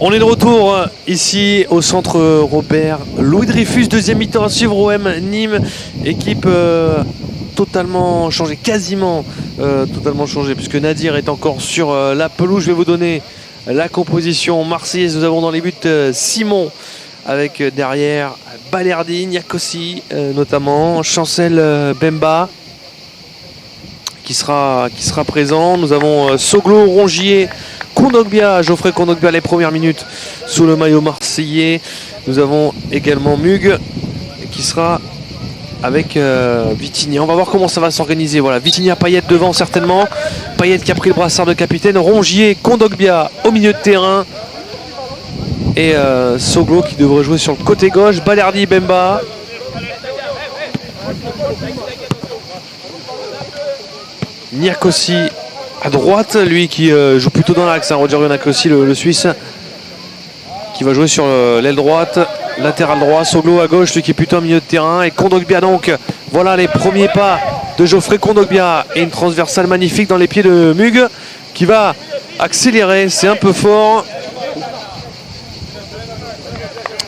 On est de retour ici au centre Robert Louis Dreyfus, deuxième mi-temps à suivre. OM Nîmes, équipe totalement changée, quasiment totalement changée, puisque Nadir est encore sur la pelouse. Je vais vous donner la composition marseillaise. Nous avons dans les buts Simon, avec derrière Balerdi, Niakossi notamment, Chancel Bemba qui sera présent. Nous avons Soglo, Rongier, Kondogbia, Geoffrey Kondogbia les premières minutes sous le maillot marseillais. Nous avons également Mug qui sera avec Vitinha. On va voir comment ça va s'organiser. Voilà, Vitinha, Payet devant certainement. Payet qui a pris le brassard de capitaine. Rongier, Kondogbia au milieu de terrain. Et Soglo qui devrait jouer sur le côté gauche. Balerdi, Bemba. Niakossi à droite, lui qui joue plutôt dans l'axe, hein, Roger Niakossi, le Suisse, qui va jouer sur l'aile droite, latéral droit. Soglo à gauche, lui qui est plutôt au milieu de terrain. Et Kondogbia donc, voilà les premiers pas de Geoffrey Kondogbia. Et une transversale magnifique dans les pieds de Mug qui va accélérer, c'est un peu fort.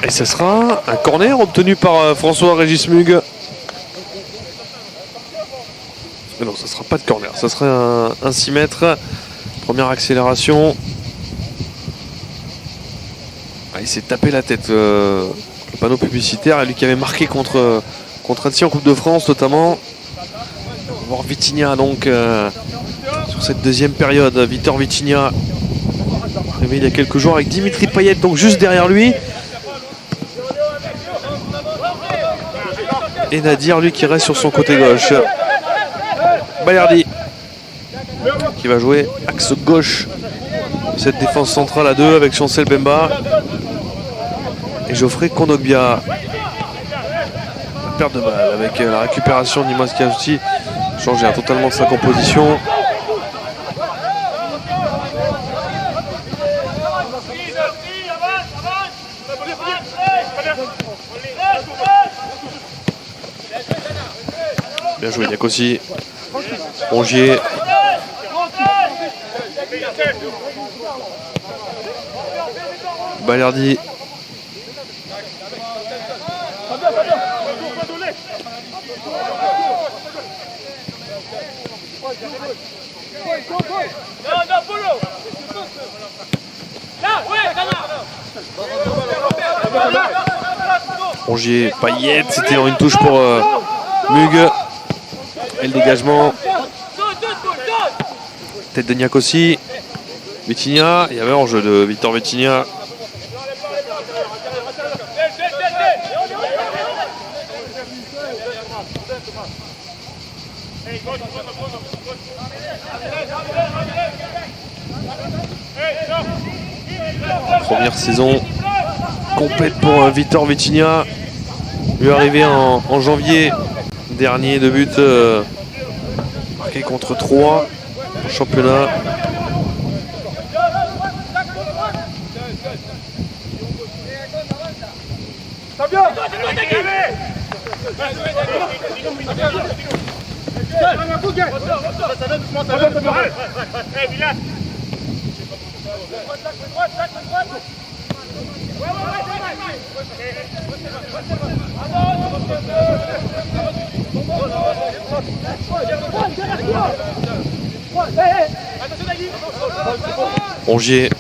Et ce sera un corner obtenu par François-Régis Mug. Mais non, ça ne sera pas de corner, ça sera un 6 mètres. Première accélération. Ah, il s'est tapé la tête, le panneau publicitaire, lui qui avait marqué contre Annecy en Coupe de France notamment. On va voir Vitinha donc sur cette deuxième période. Victor Vitinha, arrivé il y a quelques jours avec Dimitri Payet donc juste derrière lui. Et Nadir, lui qui reste sur son côté gauche. Balerdi qui va jouer axe gauche, cette défense centrale à deux avec Chancel Bemba et Geoffrey Kondogbia. La perte de balle avec la récupération d'Imaz qui a aussi changé totalement sa composition. Bien joué Niakossi. Rongier. Balerdi. Rongier, Payet, c'était une touche pour Mug. Et le dégagement. Tête de Niakossi. Vitinha, il y avait hors-jeu de Victor Vitinha. Première saison complète pour Victor Vitinha. Lui arrivé en janvier dernier, de but marqué contre 3 au championnat. Rongier.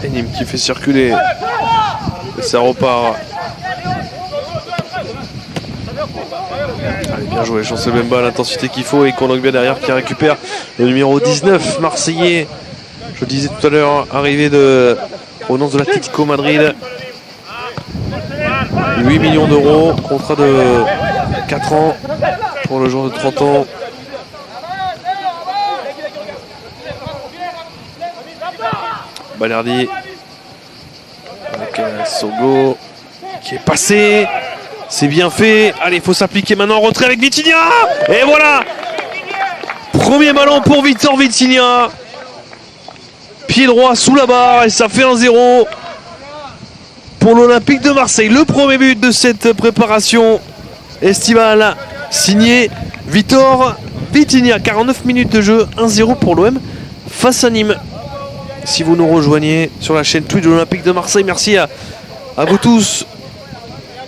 Et Nîmes qui fait circuler. Et ça repart. Allez, bien joué, Chancel Bemba à l'intensité qu'il faut et Kondogbia derrière qui récupère le numéro 19 marseillais. Je le disais tout à l'heure, arrivé au nom de l'Atlético Madrid. 8 millions d'euros, contrat de 4 ans pour le joueur de 30 ans. Balerdi avec Soglo qui est passé. C'est bien fait. Allez, il faut s'appliquer maintenant en retrait avec Vitinha. Et voilà, Premier ballon pour Victor Vitinha. Pied droit sous la barre et ça fait 1-0 pour l'Olympique de Marseille. Le premier but de cette préparation estivale signé Victor Vitinha. 49 minutes de jeu, 1-0 pour l'OM face à Nîmes. Si vous nous rejoignez sur la chaîne Twitch de l'Olympique de Marseille, merci à vous tous,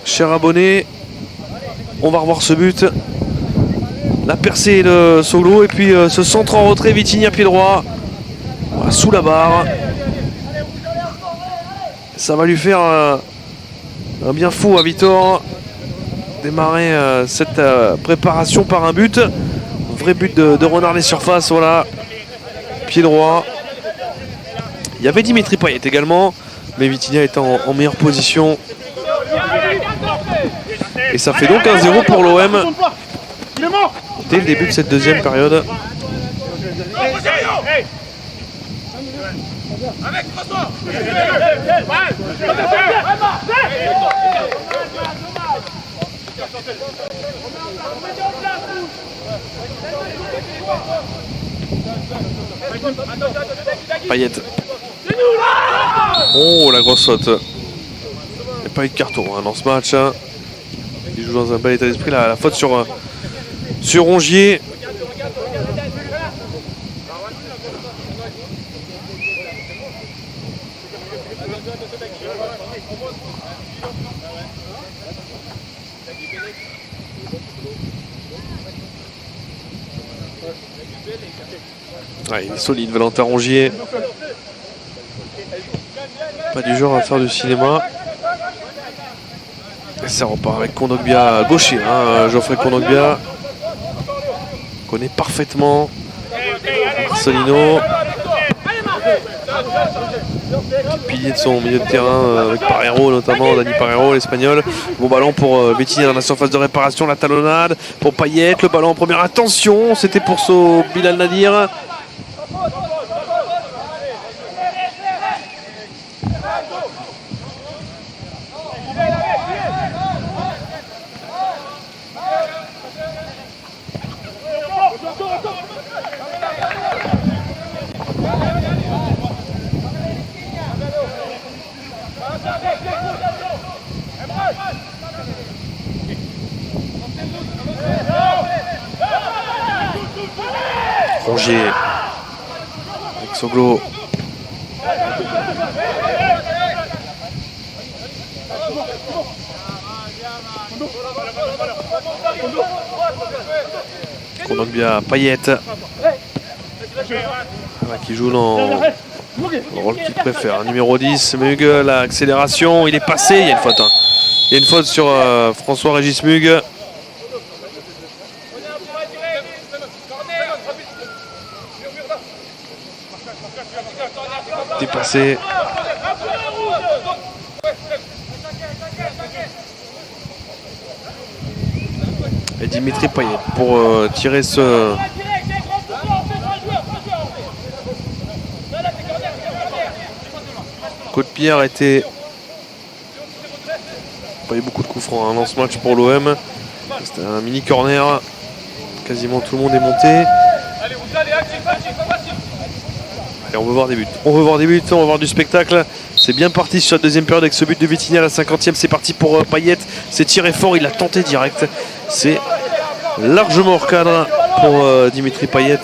chers abonnés. On va revoir ce but. La percée de Soglo et puis ce centre en retrait, Vitinha pied droit. Voilà, sous la barre. Ça va lui faire un bien fou à Victor. Démarrer cette préparation par un but. Un vrai but de renard les surfaces. Voilà. Pied droit. Il y avait Dimitri Payet également. Mais Vitinha est en meilleure position. Et ça fait donc 1-0 pour l'OM. Dès le début de cette deuxième période. Payet. Oh, la grosse saute. Il n'y a pas eu de carton dans ce match. Il joue dans un bel état d'esprit. La faute sur Rongier. Ouais, il est solide, Valentin Rongier. Pas du genre à faire du cinéma. Et ça repart avec Kondogbia gaucher. Geoffrey Kondogbia connaît parfaitement Marcelino. Pilier de son milieu de terrain avec Parreiro notamment, Dani Parreiro, l'espagnol. Bon ballon pour Vitinha dans la surface de réparation, la talonnade pour Payet, le ballon en première attention, c'était pour Bilal Nadir. Rongier avec Soglo. Kondogbia, Payet qui joue dans le rôle qu'il préfère. Numéro 10, Mug, l'accélération, il est passé, il y a une faute. Il y a une faute sur François-Régis Mug. Dépassé. Et Dimitri Payet pour tirer ce... coup de pied arrêté. Pas eu beaucoup de coups francs dans ce match pour l'OM. C'était un mini corner. Quasiment tout le monde est monté. Allez, on veut voir des buts. On veut voir des buts, on veut voir du spectacle. C'est bien parti sur la deuxième période avec ce but de Vitinha à la 50e. C'est parti pour Payet. C'est tiré fort, il a tenté direct. C'est largement hors cadre pour Dimitri Payet.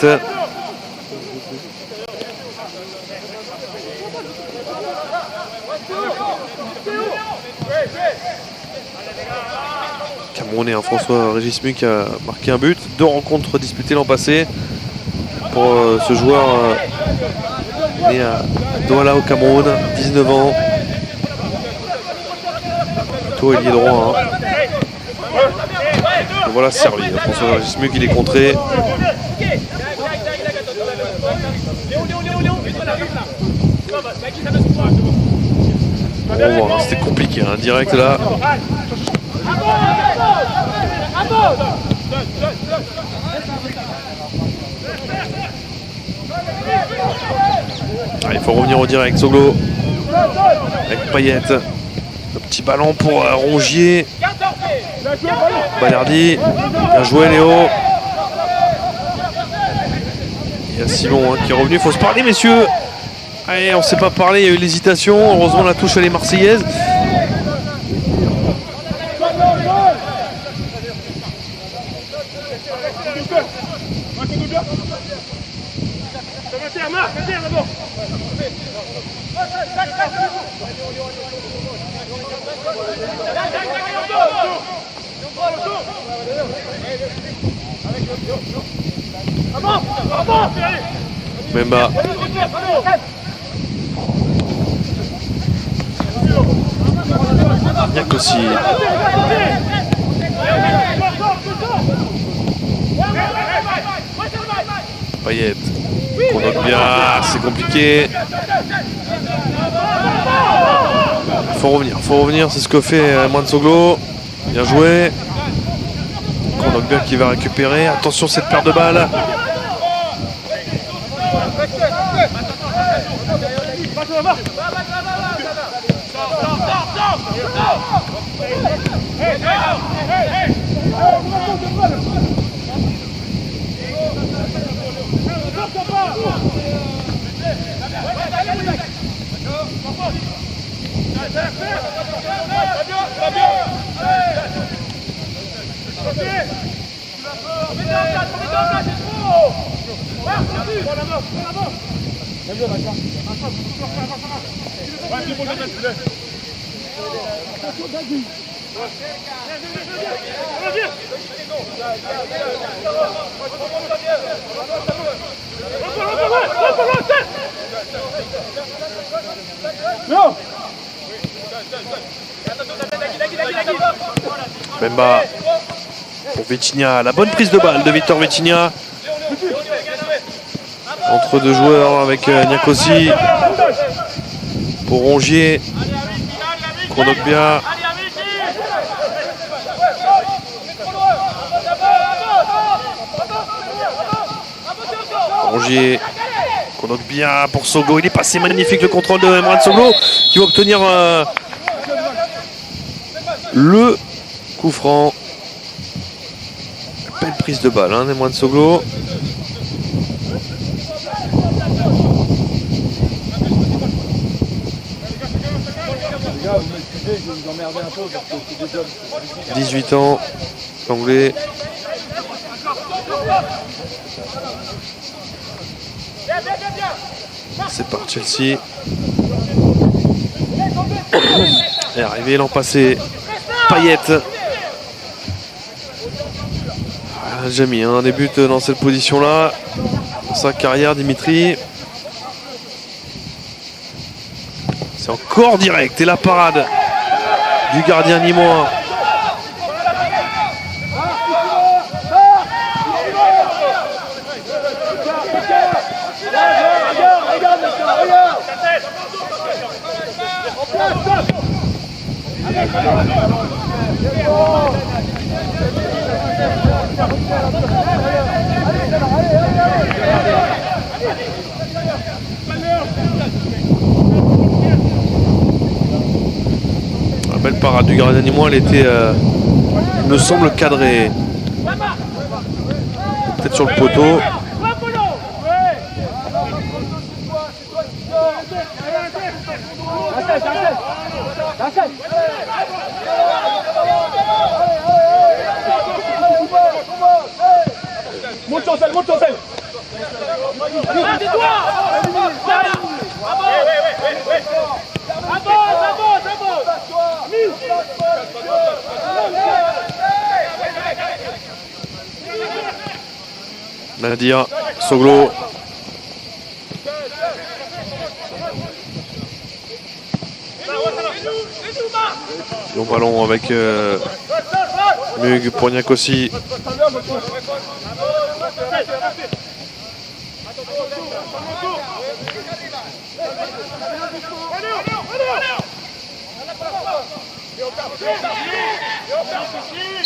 Camerounais, François-Régis Mug a marqué un but. 2 rencontres disputées l'an passé pour ce joueur né à Douala au Cameroun, 19 ans. Plutôt ailier droit. Et voilà, servi. François-Régis Mug, il est contré. Bon, c'était compliqué, direct là. Il faut revenir au direct, Soglo avec Payet. Le petit ballon pour Rongier. Balerdi, bien joué Léo. Il y a Simon qui est revenu. Il faut se parler, messieurs. Allez, on ne s'est pas parlé. Il y a eu l'hésitation. Heureusement, la touche, elle est marseillaise. Mbemba. Niak aussi. Payet. Convoque bien, c'est compliqué. Faut revenir, c'est ce que fait Mwansoglo. Bien joué. Convoque bien qui va récupérer. Attention cette paire de balles. Mbemba pour Vitinha, la bonne prise de balle de Victor Vitinha. Entre deux joueurs avec Niak aussi. Pour Rongier. Kondogbia. Rongier. Kondogbia pour Sogo. Il est passé magnifique le contrôle de Mwansoglo qui va obtenir le coup franc. Belle prise de balle de Mwansoglo. Je vais vous emmerder un peu parce que c'est des jobs. 18 ans, l'anglais. C'est par Chelsea. Est arrivé l'an passé. Payet. Jamais un début dans cette position-là. Dans sa carrière, Dimitri. C'est encore direct. Et la parade du gardien nîmois. La belle parade du gardien nîmois, elle était, il me semble, cadrée. Peut-être sur le poteau. Monte sur selle, monte sur selle. Nadir, Soglo. Long ballon avec Mug pour Niak aussi.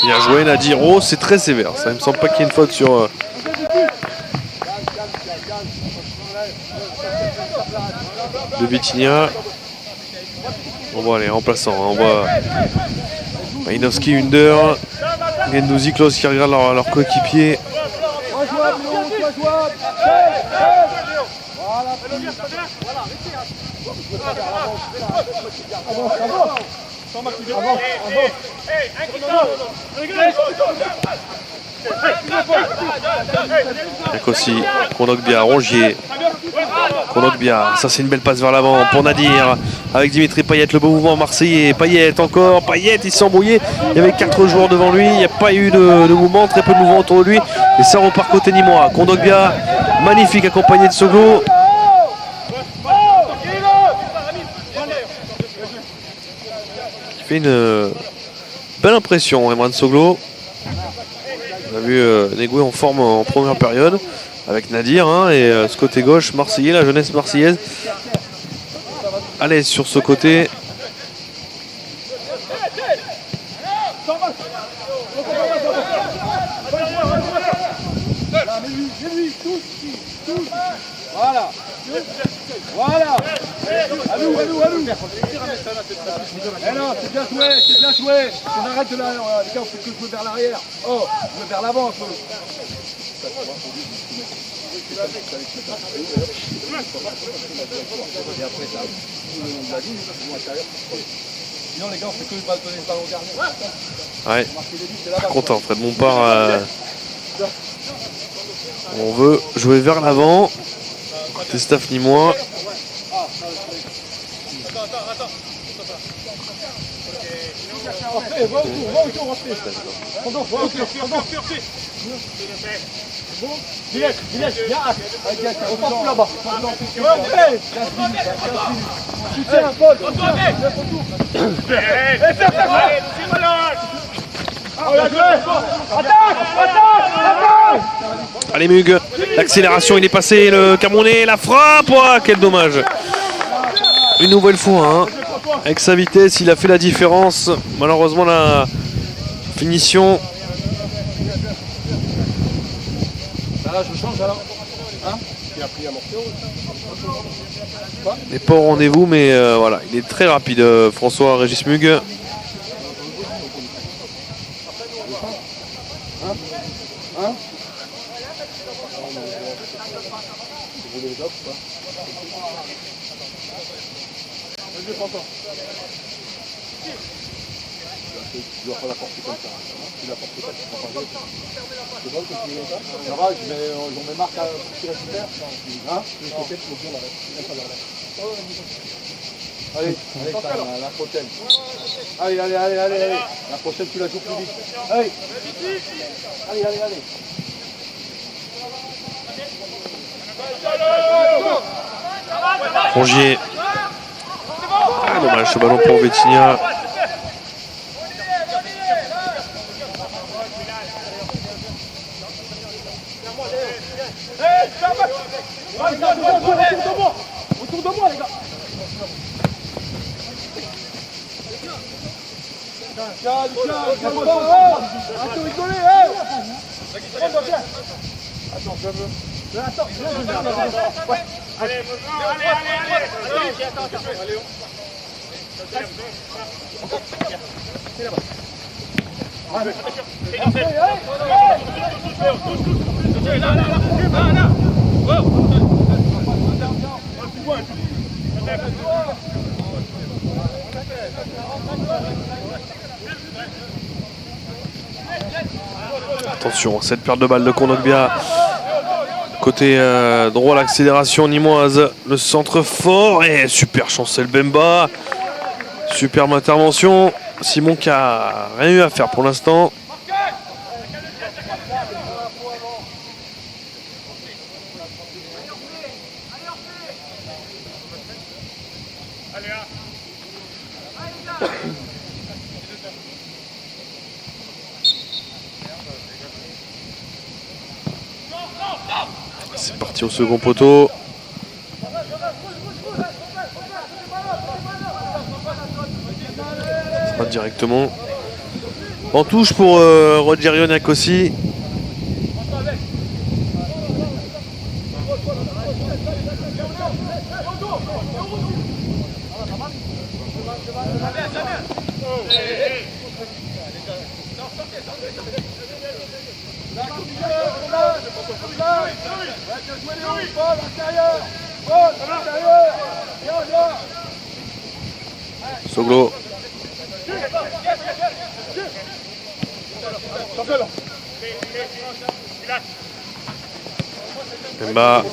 Bien joué Nadir. Oh, c'est très sévère. Ça ne me semble pas qu'il y ait une faute sur de Vitinha. On voit les remplaçants. On voit Mainowski, Under, Guendouzi, Klaus qui regardent leur coéquipier. Pas jouable, Léon, pas jouable. Voilà. Avec aussi Kondogbia, Rongier. Kondogbia, ça c'est une belle passe vers l'avant pour Nadir. Avec Dimitri Payet, le beau mouvement marseillais. Payet encore, Payet il s'est embrouillé. Il y avait 4 joueurs devant lui, il n'y a pas eu de mouvement, très peu de mouvement autour de lui. Et ça repart côté nîmois. Kondogbia, magnifique accompagné de Soglo. Il fait une belle impression, Emran Soglo. On a vu Negoué en forme en première période avec Nadir hein, et ce côté gauche marseillais, la jeunesse marseillaise à l'aise sur ce côté. Voilà. Voilà. Allou. Eh non, c'est bien joué. On arrête de là, les gars, on fait que jouer vers l'arrière. Oh, jouer vers l'avant un peu. Sinon les gars, on fait que donner le ballon au gardien. Ouais, je suis content, Fred Bompard. On veut jouer vers l'avant. Côté staff nîmois. Va autour. Viens, on part tout là-bas. Soutiens, Paul. Allez Mug, l'accélération il est passé, le Camerounais, la frappe, oh, quel dommage. Une nouvelle fois, hein. Avec sa vitesse il a fait la différence. Malheureusement la finition. Là, je change alors. Hein? Il a pris un morceau. Il n'est pas au rendez-vous mais voilà, il est très rapide François Régis Mug. Tu dois pas la porter comme ça. Tu la portes pas, tu prends pas gauche. C'est bon que tu mets ça. Ça va, j'en mets marque pour que tu récupères. Hein? Le côté, tu le l'arrêt. Allez, la prochaine. Allez. La prochaine, tu la joues plus vite. Allez. Rongier. Ah, dommage ce ballon pour Vitinha. Autour de moi, les gars. Attends, rigoler, Attends, je veux. Attends, allez, attends. C'est là-bas. Attention, cette perte de balle de Kondogbia. Côté droit, l'accélération nîmoise. Le centre fort. Et super chance, El Bemba. Superbe intervention. Simon qui a rien eu à faire pour l'instant. C'est parti au second poteau. Ça va directement en touche pour Rogério Niakossi. Soglo. Mbemba.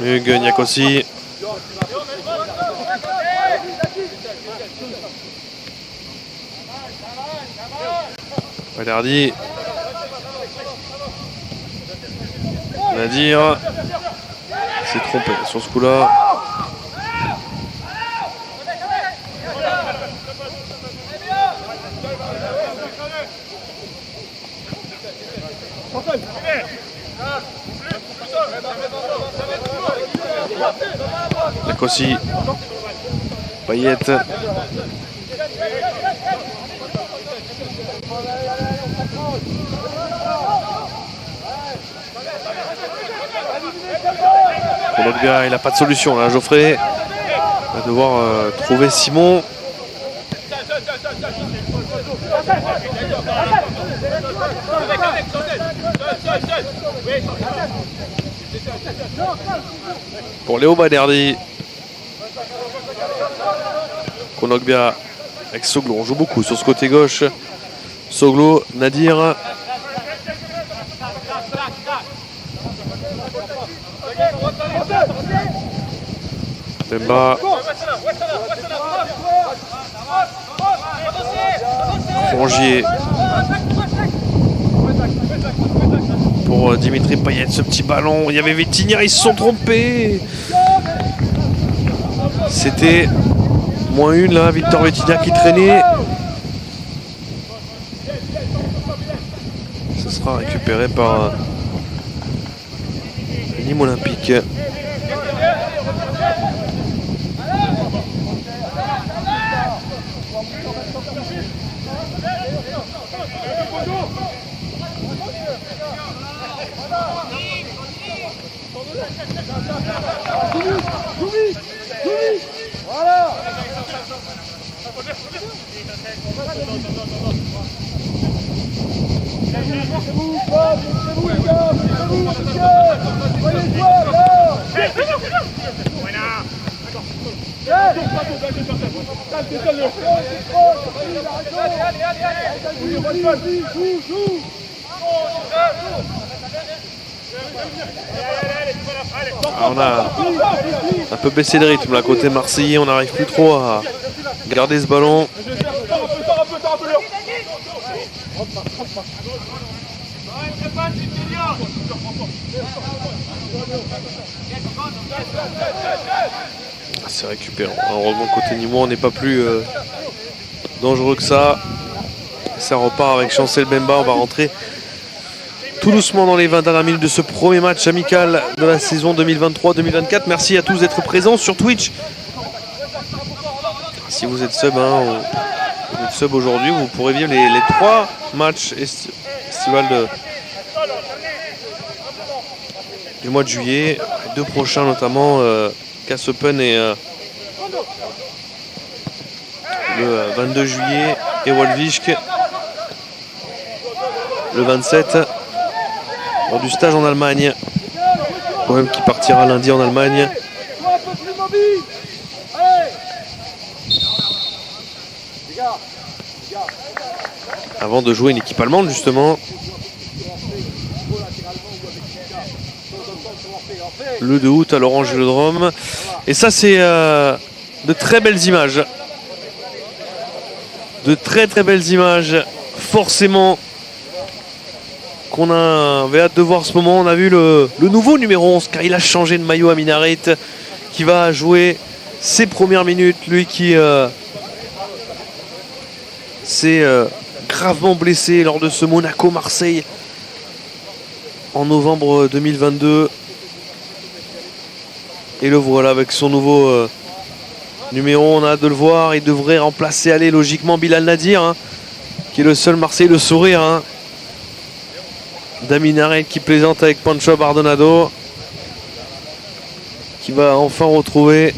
Hugues Niakossi. Valerdi. Nadir s'est trompé sur ce coup-là. Niakossi. Payet. Kondogbia, il n'a pas de solution là, Geoffrey. Il va devoir trouver Simon. Pour Léo Baderdi. Kondogbia avec Soglo. On joue beaucoup sur ce côté gauche. Soglo, Nadir. Mbemba. Rongier. Pour Dimitri Payet, ce petit ballon. Il y avait Vitinha, ils se sont trompés. C'était -1 là, Victor Vitinha qui traînait. Ce sera récupéré par Nîmes Olympique. On a un peu baissé le rythme là côté marseillais, on n'arrive plus trop à garder ce ballon. C'est récupérant. Heureusement côté Nîmois on n'est pas plus dangereux que ça. Ça repart avec Chancel Mbemba. On va rentrer tout doucement dans les 20 dernières minutes de ce premier match amical de la saison 2023-2024. Merci à tous d'être présents sur Twitch. Si vous êtes sub, aujourd'hui, vous pourrez vivre les 3 matchs estivales du mois de juillet. Les 2 prochains notamment Casse Open et le 22 juillet et Walvisk le 27. Lors du stage en Allemagne. OM qui partira lundi en Allemagne. Avant de jouer une équipe allemande justement. Le 2 août à l'Orange Vélodrome. Et ça c'est de très belles images. De très très belles images. Forcément qu'on avait hâte de voir ce moment. On a vu le nouveau numéro 11 car il a changé de maillot à Minaret qui va jouer ses premières minutes. Lui qui s'est gravement blessé lors de ce Monaco-Marseille en novembre 2022. Et le voilà avec son nouveau numéro. On a hâte de le voir. Il devrait remplacer logiquement Bilal Nadir qui est le seul Marseillais de sourire. Daminaret qui plaisante avec Pancho Bardonado qui va enfin retrouver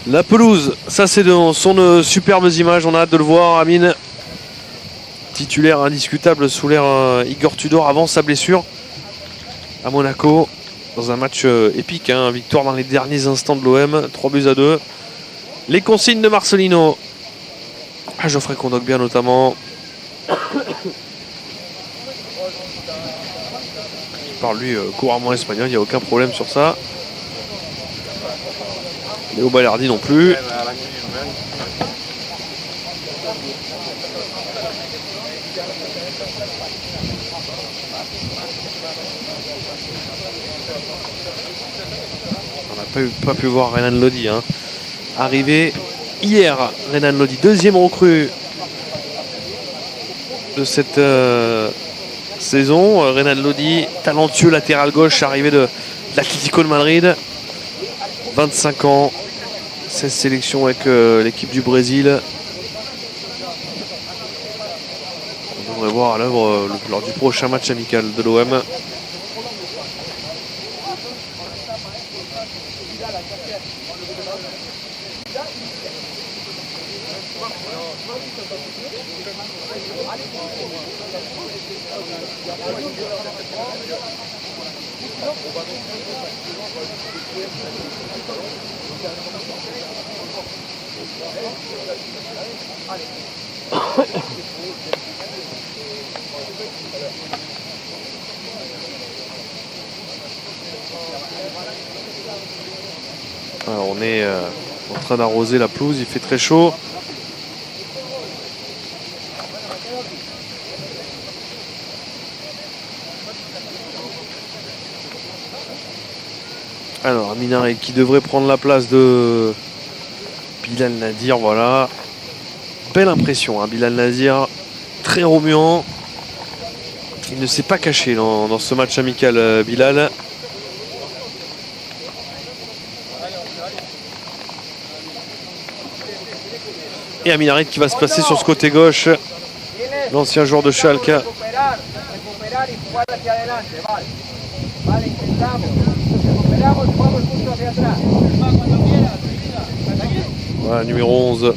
la pelouse. Ça c'est de son superbes images, on a hâte de le voir. Amine, titulaire indiscutable sous l'ère Igor Tudor avant sa blessure à Monaco. Dans un match épique, hein, victoire dans les derniers instants de l'OM, 3-2. Les consignes de Marcelino. À Geoffrey Kondogbia notamment. Il parle lui couramment espagnol, il n'y a aucun problème sur ça. Léo Balerdi non plus. On n'a pas pu voir Renan Lodi. Hein. Arrivé hier, Renan Lodi, deuxième recrue de cette saison. Renan Lodi, talentueux latéral gauche, arrivé de l'Atlético de Madrid. 25 ans, 16 sélections avec l'équipe du Brésil. On devrait voir à l'œuvre lors du prochain match amical de l'OM. Alors on est en train d'arroser la pelouse, il fait très chaud. Alors Aminarit qui devrait prendre la place de Bilal Nadir, voilà. Belle impression, hein, Bilal Nadir, très remuant. Il ne s'est pas caché dans ce match amical, Bilal. Et Aminarit qui va se placer sur ce côté gauche. L'ancien joueur de Schalke. Voilà, numéro 11.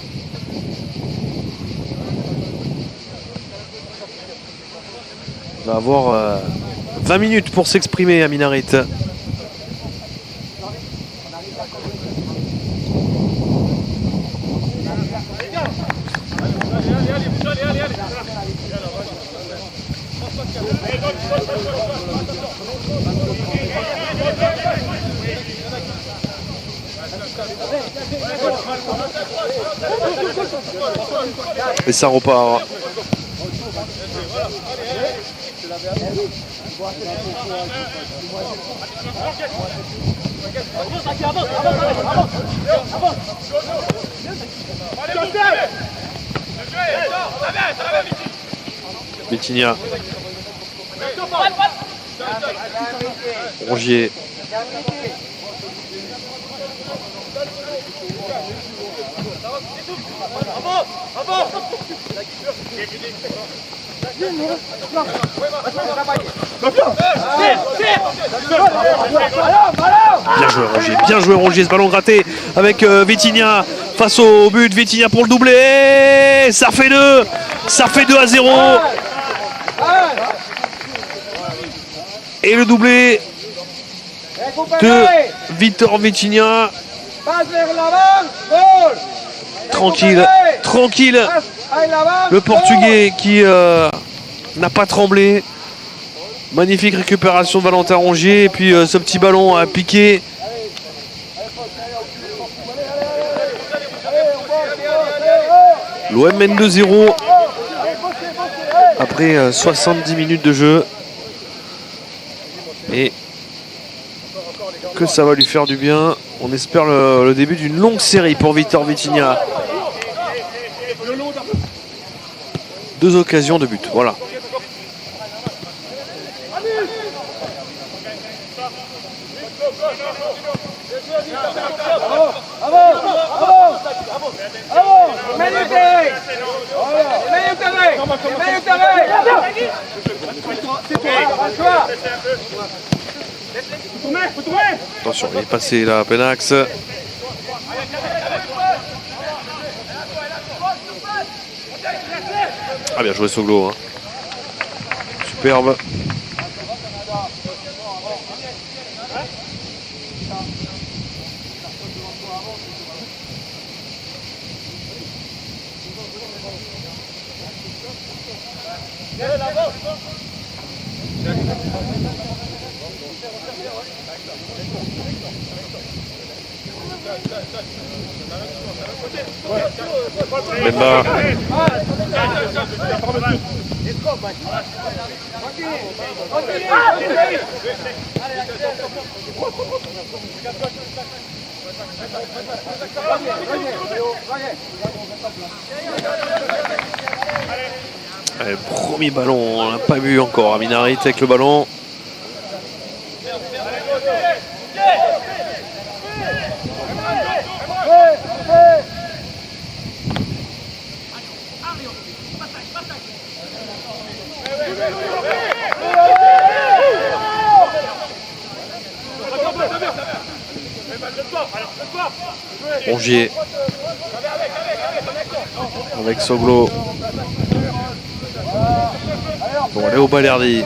Il va avoir 20 minutes pour s'exprimer, Aminarit. Et ça repart. Vitinha. Rongier. Bien joué Rongier, ce ballon gratté avec Vitinha face au but. Vitinha pour le doublé, ça fait 2 à 0. Et le doublé de Victor Vitinha. Tranquille. Le Portugais qui n'a pas tremblé. Magnifique récupération de Valentin Rongier. Et puis ce petit ballon à piquer. L'OM mène 2-0 après 70 minutes de jeu. Et que ça va lui faire du bien. On espère le début d'une longue série pour Victor Vitinha. 2 occasions de but, voilà. Attention, il est passé là à Penax. Ah, bien joué Soglo. Hein. Superbe. Bemba. Allez, premier ballon, on n'a pas vu encore. Aminarit avec le ballon. Rongier avec Soglo. Bon, Léo Balerdi.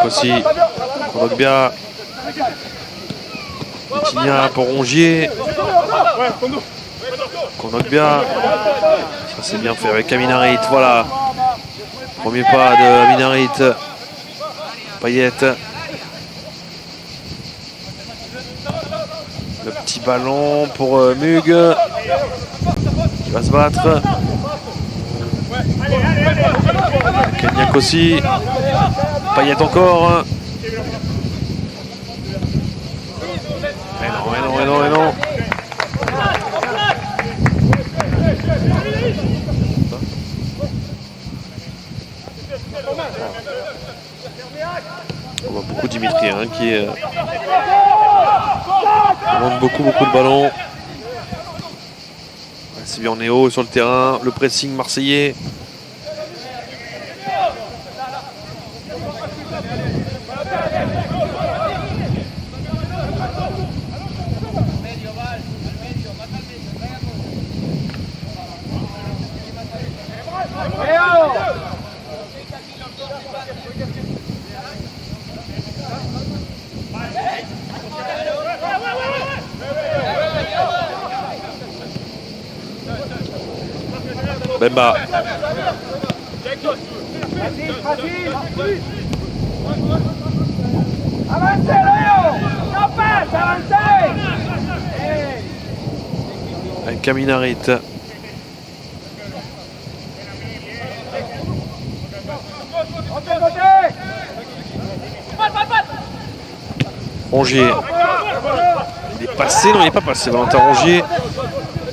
Aussi, Kondogbia. Vitinha pour Rongier. Kondogbia. Ça c'est bien fait avec Aminarit. Voilà. Premier pas de Aminarit. Payet. Le petit ballon pour Mug. Qui va se battre. Kenyak aussi. Payet encore. Mais non. On voit beaucoup Dimitri hein, qui demande beaucoup de ballons. C'est bien, on est haut sur le terrain. Le pressing marseillais. Bemba. Avec Aminarit. Rongier. Il est passé, non il n'est pas passé. Valentin Rongier.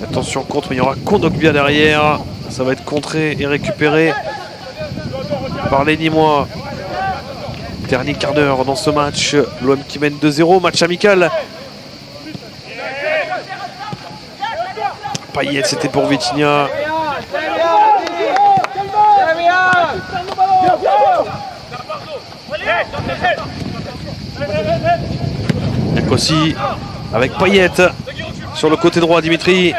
Attention contre, mais il y aura Kondogbia derrière. Ça va être contré et récupéré par les Nîmois. Dernier quart d'heure dans ce match. L'OM qui mène 2-0. Match amical. Payet, c'était pour Vitinha. Aussi avec Payet sur le côté droit. Dimitri.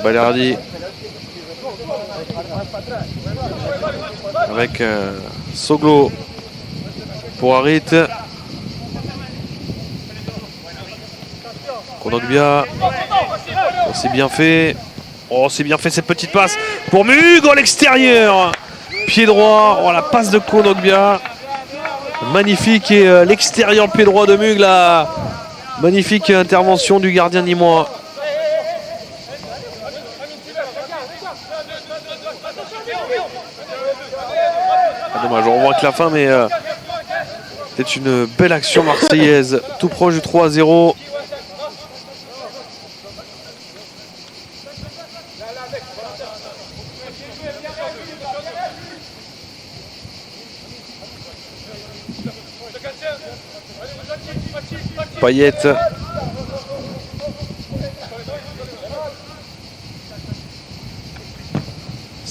Balerdi avec Soglo pour Harit. Kondogbia. C'est bien fait. Oh, c'est bien fait cette petite passe pour Mug à l'extérieur. Pied droit. Oh, la passe de Kondogbia. Magnifique. Et l'extérieur pied droit de Mug. La magnifique intervention du gardien nîmois. Dommage, on revoit que la fin, mais c'est une belle action marseillaise. Tout proche du 3-0. Payet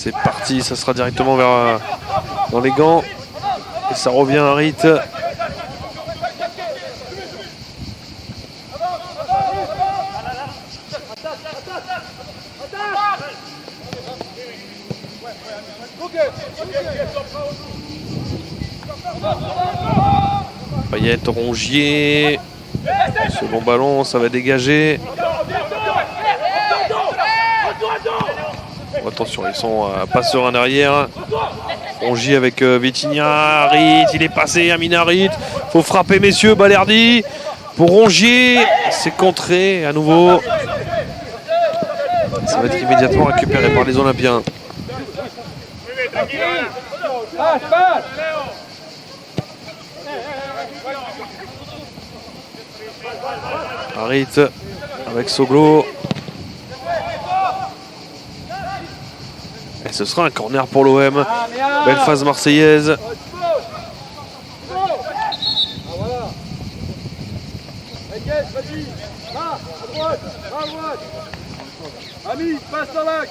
C'est parti, ça sera directement vers dans les gants. Et ça revient à Harit. Payet, Rongier. Second ballon, ça va dégager. Oh, attention, ils sont passeurs en arrière. Rongier avec Vitinha. Harit, il est passé, Amin Harit. Faut frapper, messieurs. Balerdi pour Rongier. C'est contré à nouveau. Ça va être immédiatement récupéré par les Olympiens. Harit avec Soglo. Et ce sera un corner pour l'OM. Belle phase marseillaise. Ami, passe dans l'axe.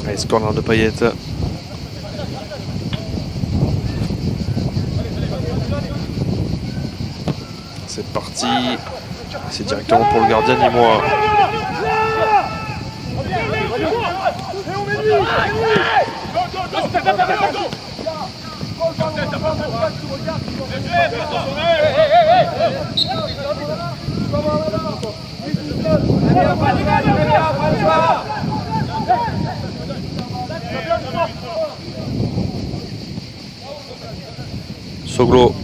Allez, ce corner de Payet. C'est parti. C'est directement pour le gardien Nîmois. Soglo.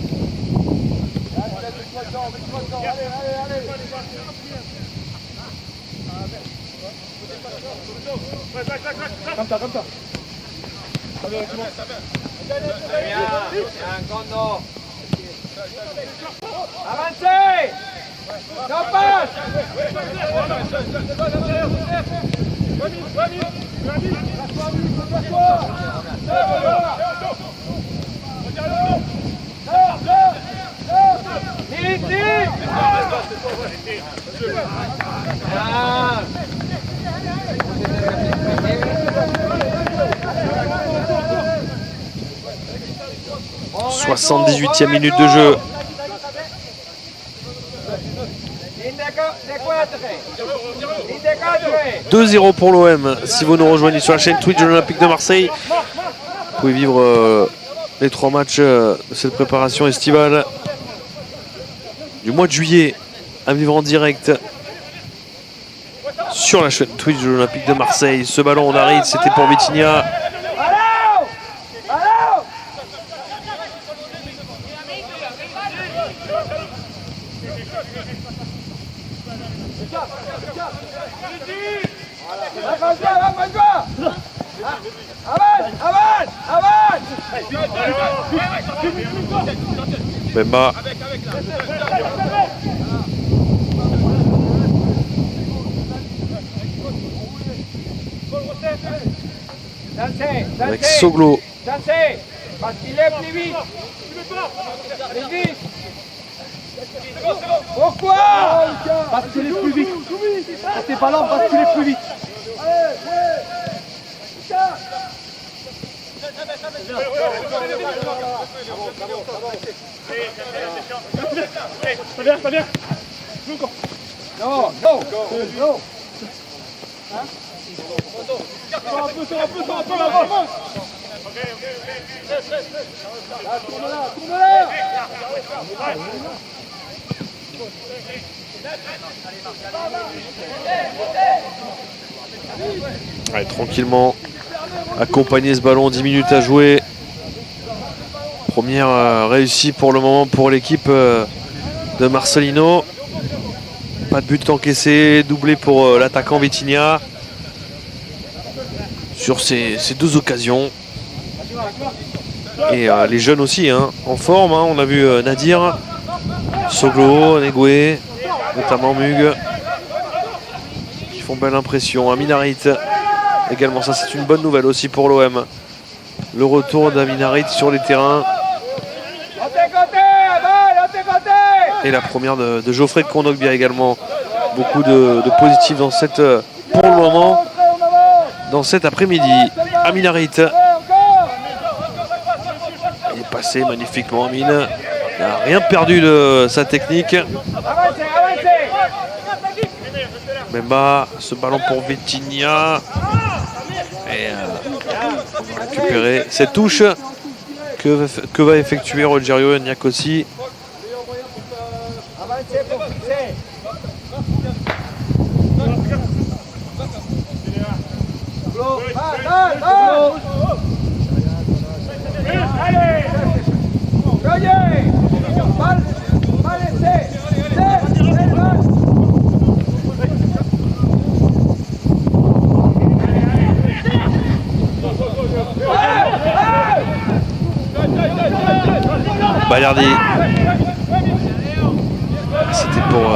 Comme ça. Avancez. Ça passe. Ah. 78e minute de jeu. « 2-0 pour l'OM. Si vous nous rejoignez sur la chaîne Twitch de l'Olympique de Marseille, vous pouvez vivre les 3 matchs de cette préparation estivale du mois de juillet à vivre en direct sur la chaîne Twitch de l'Olympique de Marseille. Ce ballon en Harit, c'était pour Vitinha. Bemba. Avec Soglo. Parce qu'il est plus vite. Plus vite. Pourquoi? Parce qu'il est plus vite. T'es pas lent parce qu'il est plus vite. Ça vient. Non. Hein? Sors un peu là-bas. Tourne là. Allez, tranquillement accompagner ce ballon, 10 minutes à jouer. Première réussie pour le moment pour l'équipe de Marcelino. Pas de but encaissé, doublé pour l'attaquant Vitinha sur ces 2 occasions. Et les jeunes aussi en forme, on a vu Nadir, Soglo, Negoué, notamment Mug. font belle impression. Aminarit également, ça c'est une bonne nouvelle aussi pour l'OM. Le retour d'Aminarit sur les terrains. Et la première de Geoffrey Kondogbia également. Beaucoup de positifs dans cette, pour le moment, dans cet après-midi. Aminarit. Il est passé magnifiquement, Amine. Il n'a rien perdu de sa technique. Memba, ce ballon pour Vitinha. Et on va récupérer cette touche que va effectuer Rogerio Niakosi. Balardi. C'était pour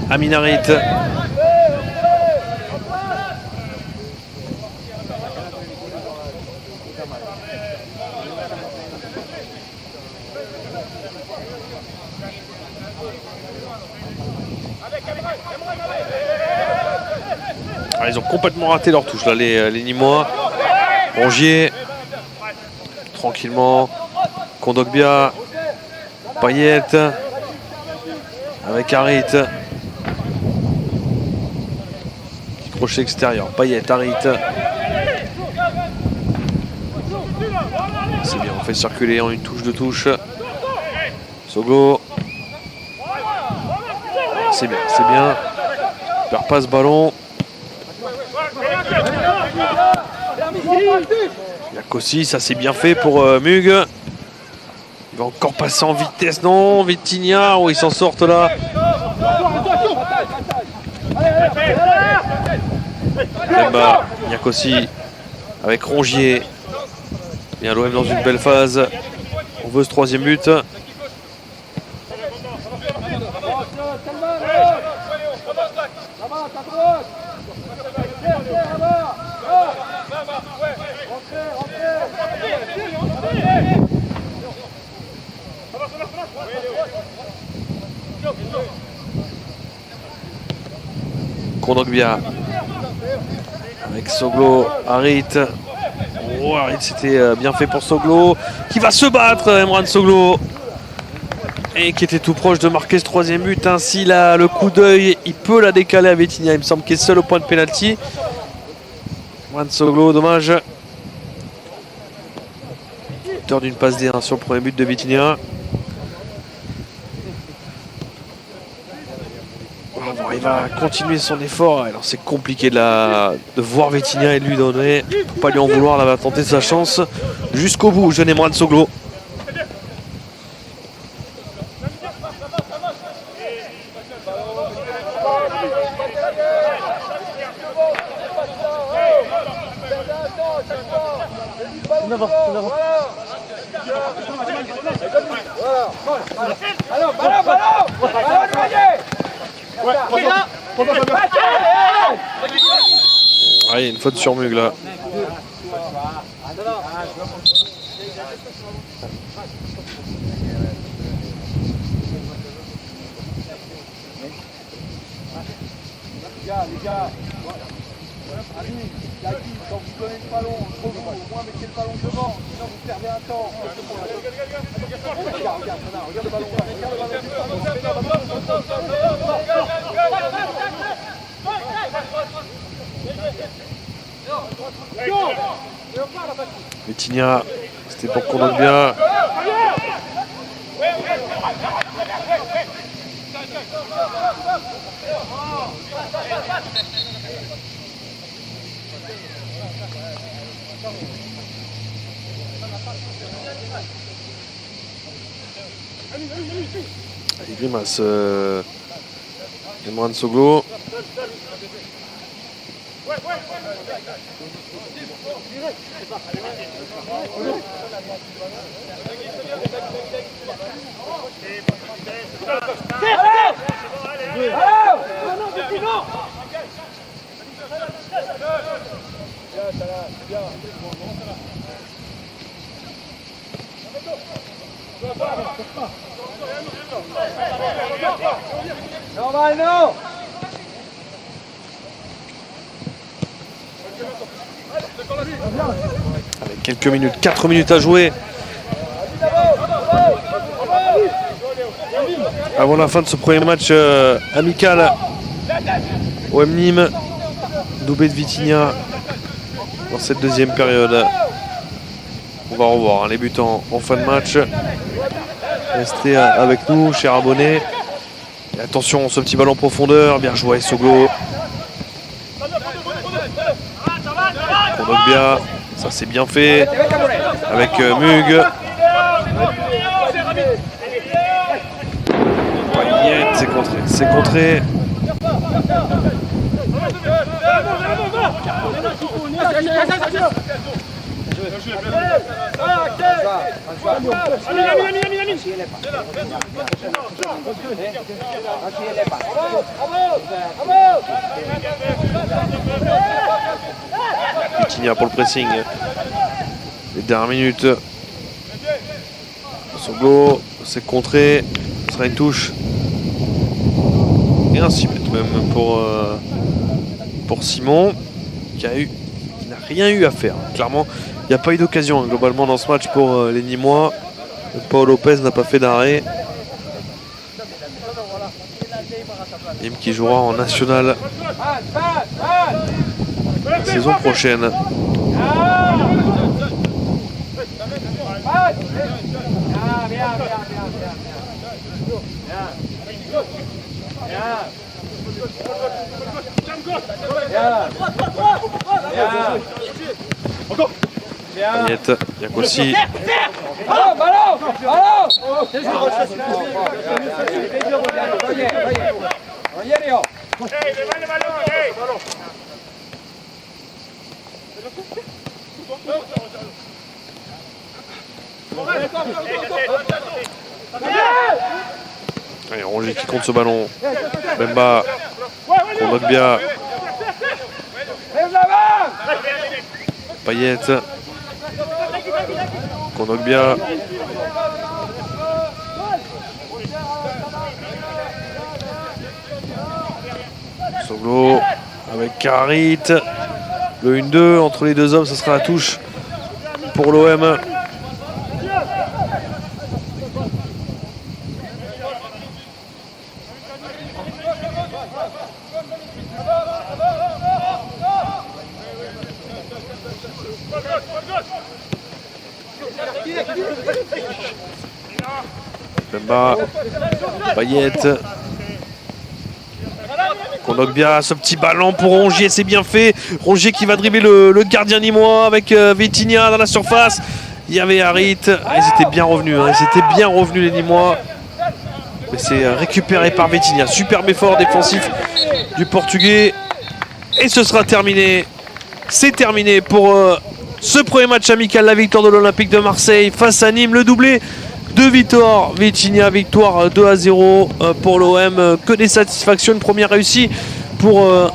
Aminarit. Ah, ils ont complètement raté leur touche là, les Nîmois. Rongier, tranquillement. Kondogbia, Payet, avec Harit. Crochet extérieur, Payet, Harit. C'est bien, on fait circuler en une touche de touche. Soglo. C'est bien, c'est bien. Il perd pas ce ballon. Niakosi, ça c'est bien fait pour Mug. Il va encore passer en vitesse, non? Vitinha, oh, ils s'en sortent là. Memba, Niakosi avec Rongier. Bien, l'OM dans une belle phase. On veut ce troisième but. Kondogbia avec Soglo, Harit. Oh, Harit, c'était bien fait pour Soglo qui va se battre, Emran Soglo, et qui était tout proche de marquer ce troisième but. Ainsi là, le coup d'œil, il peut la décaler à Vitinha. Il me semble qu'il est seul au point de pénalty. Emran Soglo, dommage. Auteur d'une passe D1 sur le premier but de Vitinha. Il va continuer son effort. Alors c'est compliqué de voir Vitinha et de lui donner. Faut pas lui en vouloir, il va tenter sa chance jusqu'au bout. Jeune Emran Soglo. Ah, il y a une faute sur Mug là. Les gars, quand vous donnez le ballon, au moins mettez le ballon devant, sinon vous perdez un temps. Regarde le ballon là, Vitinha, c'était pour Kondogbia. Il grimace Emran Soglo. Avec quelques minutes, 4 minutes à jouer avant la fin de ce premier match amical. OM Nîmes, doublé de Vitinha dans cette deuxième période. On va revoir les buts en fin de match. Restez avec nous, chers abonnés. Et attention, ce petit ballon en profondeur, bien joué Soglo. Kondogbia, ça c'est bien fait avec Mug. Payet, c'est contré. Vitinha pour le pressing. Les dernières minutes. Soglo, c'est contré. Ce sera une touche. Et un 6 mètres même pour Simon, qui n'a rien eu à faire. Clairement, il n'y a pas eu d'occasion globalement dans ce match pour les Nîmois. Paul Lopez n'a pas fait d'arrêt. Nîmes qui jouera en national la saison prochaine. Payet, Yakossi. Allez, Rongier qui compte ce ballon. Bemba, Kondogbia. Payet, Kondogbia. Soglo avec Karit. Le 1-2 entre les deux hommes, ce sera la touche pour l'OM. Bemba, Payet, Kondogbia, ce petit ballon pour Rongier, c'est bien fait. Rongier qui va dribbler le gardien nîmois avec Vitinha dans la surface. Il y avait Harit, ils étaient bien revenus, les Nîmois. Mais c'est récupéré par Vitinha. Superbe effort défensif du Portugais. Et ce sera terminé. C'est terminé pour ce premier match amical, la victoire de l'Olympique de Marseille face à Nîmes, le doublé de Victor Vitinha, victoire 2-0 pour l'OM. Que des satisfactions, une première réussie pour